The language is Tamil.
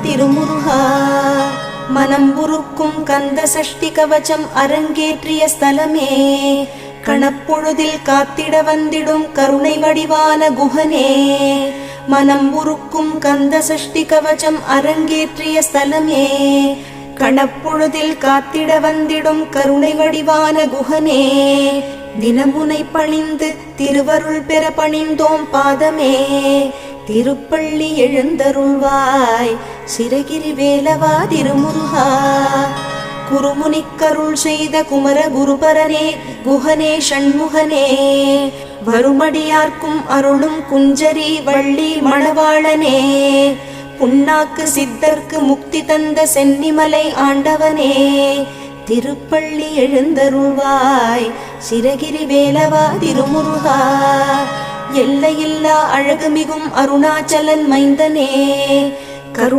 திருமுருகா மனம் உருக்கும் கந்த சஷ்டி கவச்சம் அரங்கேற்றிய ஸ்தலமே கணப்பொழுதில் காத்திட வந்திடும் கருணை வடிவான குஹனே மனம் உருக்கும் கந்த சஷ்டி கவச்சம் அரங்கேற்றிய ஸ்தலமே கணப்பொழுதில் காத்திட வந்திடும் கருணை வடிவான குஹனே தினமுனை பணிந்து திருவருள் பெற பணிந்தோம் பாதமே திருப்பள்ளி எழுந்தருள்வாய் சிரகிரி வேலவா திருமுருகா குருமுனிக்கருள் செய்த குமர குருபரனே குஹனே ஷண்முகனே வருமடியார்க்கும் அருளும் குஞ்சரி வள்ளி மணவாளனே புண்ணாக்கு சித்தர்க்கு முக்தி தந்த சென்னிமலை ஆண்டவனே திருப்பள்ளி எழுந்தருள்வாய் சிரகிரி வேலவா திருமுருகா எல்லையில்லா அழகுமிகும் அருணாச்சலன் மைந்தனே கருணை